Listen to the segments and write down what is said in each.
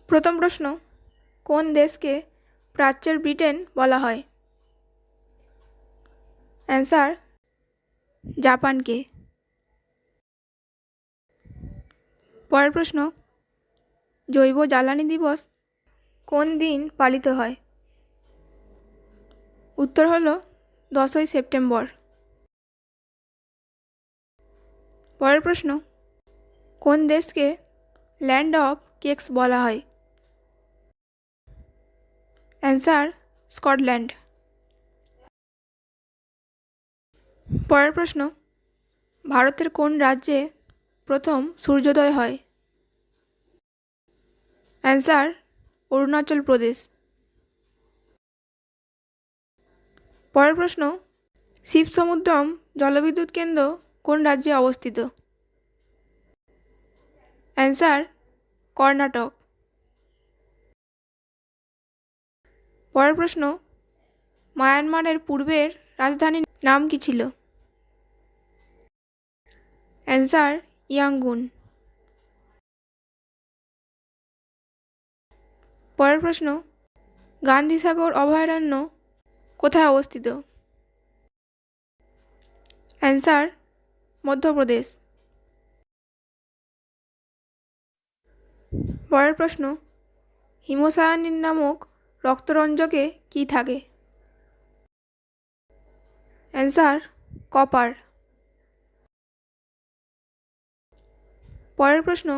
প্রথম প্রশ্ন, কোন দেশকে প্রাচ্যের ব্রিটেন বলা হয়? অ্যান্সার, জাপানকে। পরের প্রশ্ন, জৈব জ্বালানি দিবস কোন দিন পালিত হয়? উত্তর হলো 10ই সেপ্টেম্বর। পরের প্রশ্ন, কোন দেশকে ল্যান্ড অফ কেকস বলা হয়? Answer, Scotland. পরের প্রশ্ন, ভারতের কোন রাজ্যে প্রথম সূর্যোদয় হয়? অ্যান্সার, অরুণাচল প্রদেশ। পরের প্রশ্ন, শিবসমুদ্রম জলবিদ্যুৎ কেন্দ্র কোন রাজ্যে অবস্থিত? অ্যান্সার, কর্ণাটক। পরের প্রশ্ন, মায়ানমারের পূর্বের রাজধানীর নাম কি ছিল? Answer, Yangon. পরের প্রশ্ন, গান্ধীসাগর অভয়ারণ্য কোথায় অবস্থিত? অ্যান্সার, মধ্যপ্রদেশ। পরের প্রশ্ন, হিমোসায়ানিন নামক রক্তরঞ্জকে কি থাকে? Answer, copper. পরের প্রশ্ন,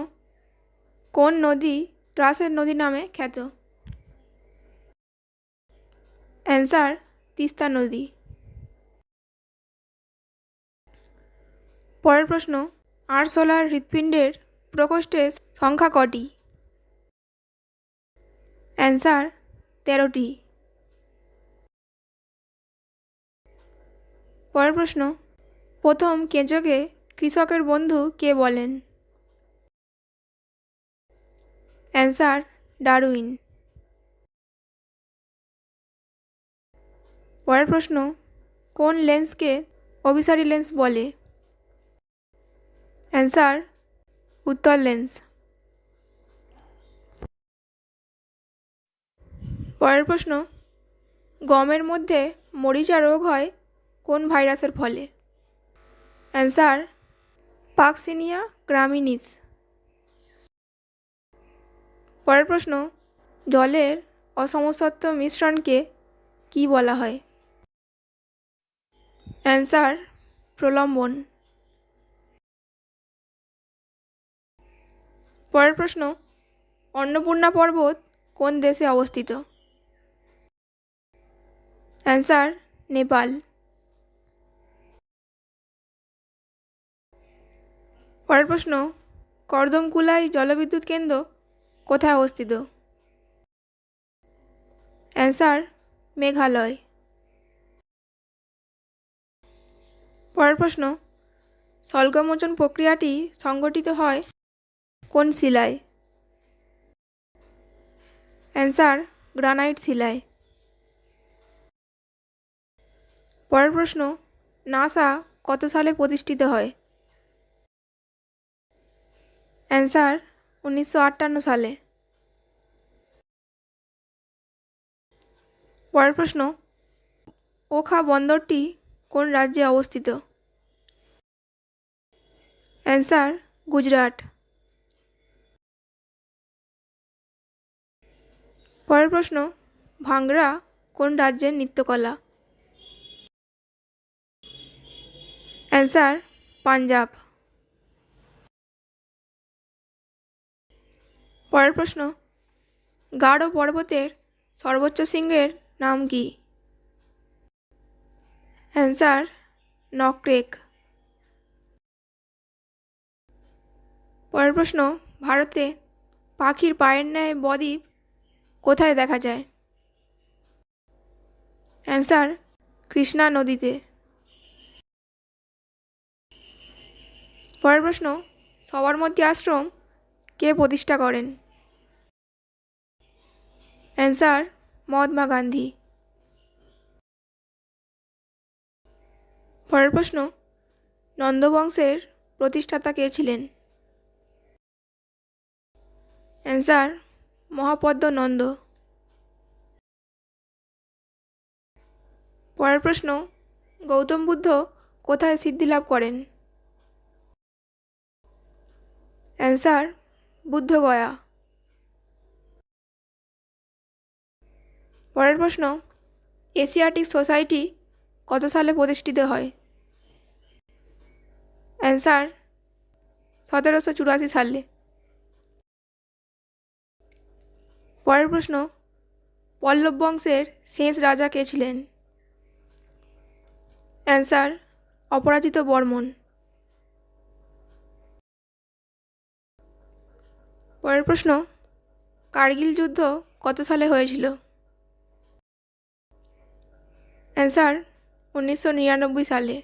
কোন নদী ত্রাসের নদী নামে খ্যাত? অ্যান্সার, তিস্তা নদী। পরের প্রশ্ন, আরশোলার হৃৎপিণ্ডের প্রকোষ্ঠের সংখ্যা কটি? অ্যান্সার, 13টি। পরের প্রশ্ন, প্রথম কেঁচোকে কৃষকের বন্ধু কে বলেন? Answer, Darwin. পরের প্রশ্ন, কোন লেন্সকে অভিসারী লেন্স বলে? অ্যান্সার, উত্তল লেন্স। পরের প্রশ্ন, গমের মধ্যে মরিচা রোগ হয় কোন ভাইরাসের ফলে? অ্যান্সার, পাকসিনিয়া গ্রামিনিস। পরের প্রশ্ন, জলের অসমসত্ব মিশ্রণকে কি বলা হয়? অ্যান্সার, প্রলম্বন। পরের প্রশ্ন, অন্নপূর্ণা পর্বত কোন দেশে অবস্থিত? অ্যান্সার, নেপাল। পরের প্রশ্ন, কর্দমকুলাই জলবিদ্যুৎ কেন্দ্র কোথায় অবস্থিত? অ্যান্সার, মেঘালয়। পরের প্রশ্ন, স্বল্পমোচন প্রক্রিয়াটি সংঘটিত হয় কোন শিলায়? অ্যান্সার, গ্রানাইট শিলায়। পরের প্রশ্ন, নাসা কত সালে প্রতিষ্ঠিত হয়? অ্যান্সার, 1958 সালে। পরের প্রশ্ন, ওখা বন্দরটি কোন রাজ্যে অবস্থিত? অ্যান্সার, গুজরাট। পরের প্রশ্ন, ভাংরা কোন রাজ্যের নৃত্যকলা? অ্যান্সার, পাঞ্জাব। পরের প্রশ্ন, গারো পর্বতের সর্বোচ্চ শৃঙ্গের নাম কি? অ্যান্সার, নকরেক। পরের প্রশ্ন, ভারতে পাখির পায়ের ন্যায় বদ্বীপ কোথায় দেখা যায়? অ্যান্সার, কৃষ্ণা নদীতে। পরের প্রশ্ন, সবরমতী আশ্রম কে প্রতিষ্ঠা করেন? অ্যান্সার, মহাত্মা গান্ধী। পরের প্রশ্ন, নন্দবংশের প্রতিষ্ঠাতা কে ছিলেন? অ্যান্সার, মহাপদ্ম নন্দ। পরের প্রশ্ন, গৌতম বুদ্ধ কোথায় সিদ্ধিলাভ করেন? অ্যান্সার, বুদ্ধগয়া। পরের প্রশ্ন, এশিয়াটিক সোসাইটি কত সালে প্রতিষ্ঠিত হয়? অ্যান্সার, 1784 সালে। পরের প্রশ্ন, পল্লব বংশের শেষ রাজা কে ছিলেন? অ্যান্সার, অপরাজিত বর্মন। পরের প্রশ্ন, কার্গিল যুদ্ধ কত সালে হয়েছিল? অ্যান্সার, 1999 সালে।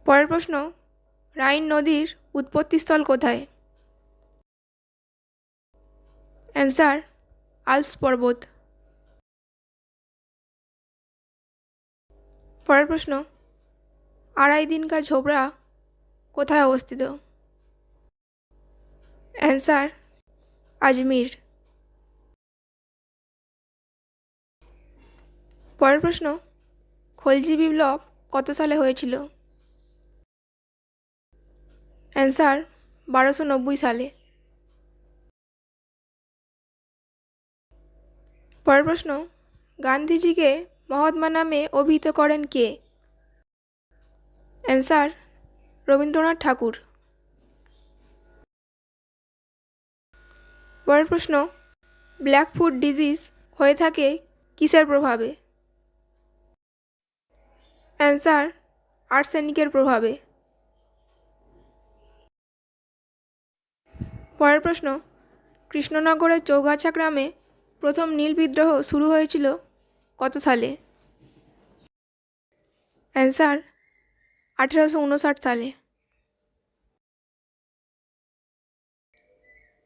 পরের প্রশ্ন, রাইন নদীর উৎপত্তিস্থল কোথায়? অ্যান্সার, আল্পস পর্বত। পরের প্রশ্ন, আড়াই দিন কা ঝোপড়া কোথায় অবস্থিত? অ্যান্সার, আজমির। পরের প্রশ্ন, খলজি বিপ্লব কত সালে হয়েছিল? অ্যান্সার, 1290 সালে। পরের প্রশ্ন, গান্ধীজিকে মহাত্মা নামে অভিহিত করেন কে? অ্যান্সার, রবীন্দ্রনাথ ঠাকুর। পরের প্রশ্ন, ব্ল্যাক ফুট ডিজিজ হয়ে থাকে কিসের প্রভাবে? অ্যান্সার, আর্সেনিকের প্রভাবে। পরের প্রশ্ন, কৃষ্ণনগরের চৌগাছা গ্রামে প্রথম নীল বিদ্রোহ শুরু হয়েছিল কত সালে? অ্যান্সার, 1859 সালে।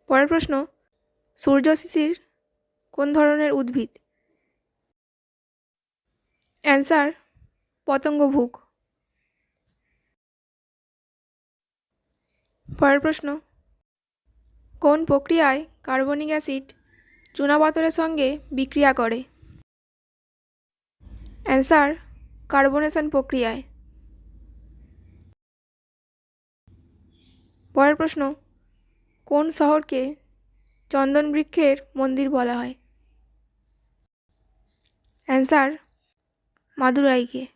পরের প্রশ্ন, সূর্য শিশির কোন ধরনের উদ্ভিদ? অ্যান্সার, পতঙ্গভুক। পরের প্রশ্ন, কোন প্রক্রিয়ায় কার্বনিক অ্যাসিড চুনাপাথরের সঙ্গে বিক্রিয়া করে? অ্যান্সার, কার্বনেশন প্রক্রিয়ায়। পরের প্রশ্ন, কোন শহরকে চন্দন বৃক্ষের মন্দির বলা হয়? অ্যান্সার, মাদুরাইকে।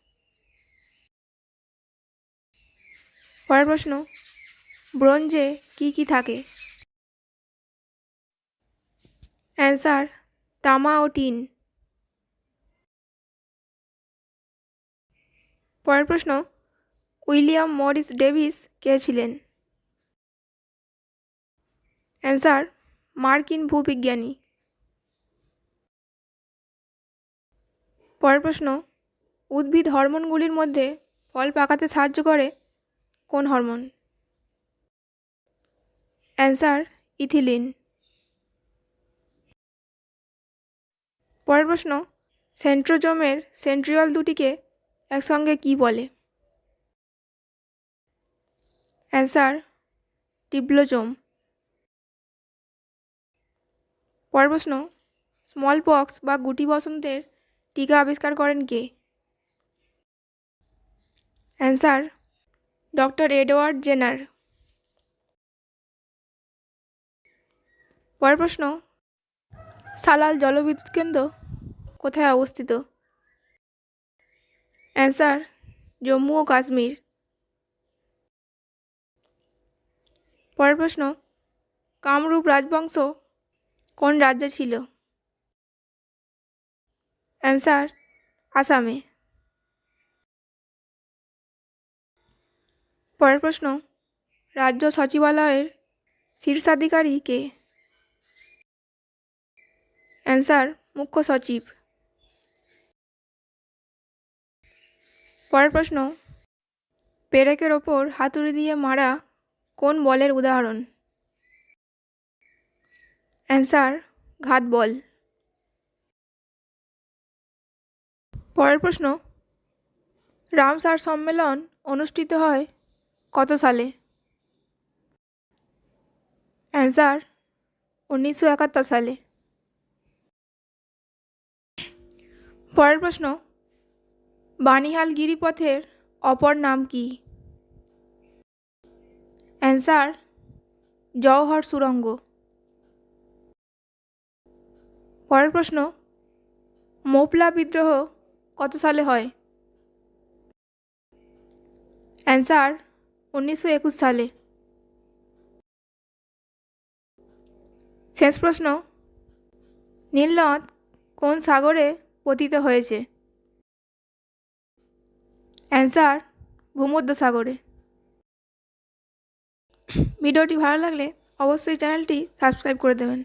পরের প্রশ্ন, ব্রোঞ্জে কি কি থাকে? অ্যান্সার, তামা ও টিন। পরের প্রশ্ন, উইলিয়াম মরিস ডেভিস কে ছিলেন? অ্যান্সার, মার্কিন ভূবিজ্ঞানী। পরের প্রশ্ন, উদ্ভিদ হরমোনগুলির মধ্যে ফল পাকাতে সাহায্য করে কোন হরমোন? Answer, ethylene. পরের প্রশ্ন, সেন্ট্রোজোমের সেন্ট্রিওল দুটিকে একসঙ্গে কি বলে? অ্যান্সার, ডিপ্লোজোম। পরের প্রশ্ন, স্মল পক্স বা গুটি বসন্তের টিকা আবিষ্কার করেন কে? Answer, doctor Edward Jenner. পরের প্রশ্ন, সালাল জলবিদ্যুৎ কেন্দ্র কোথায় অবস্থিত? অ্যান্সার, জম্মু ও কাশ্মীর। পরের প্রশ্ন, কামরূপ রাজবংশ কোন রাজ্যে ছিল? অ্যান্সার, আসামে। পরের প্রশ্ন, রাজ্য সচিবালয়ের শীর্ষাধিকারী কে? অ্যান্সার, মুখ্য সচিব। পরের প্রশ্ন, পেরেকের ওপর হাতুড়ি দিয়ে মারা কোন বলের উদাহরণ? অ্যান্সার, ঘাত বল। পরের প্রশ্ন, রামসার সম্মেলন অনুষ্ঠিত হয় কত সালে? অ্যান্সার 1971 সালে। পরের প্রশ্ন, বানিহাল গিরিপথের অপর নাম কি? অ্যান্সার জওহর সুড়ঙ্গ। পরের প্রশ্ন, মোপলা বিদ্রোহ কত সালে হয়? অ্যান্সার 1921 সালে। শেষ প্রশ্ন, নীলনদ কোন সাগরে পতিত হয়েছে? অ্যান্সার ভূমধ্যসাগরে। ভিডিওটি ভালো লাগলে অবশ্যই চ্যানেলটি সাবস্ক্রাইব করে দেবেন।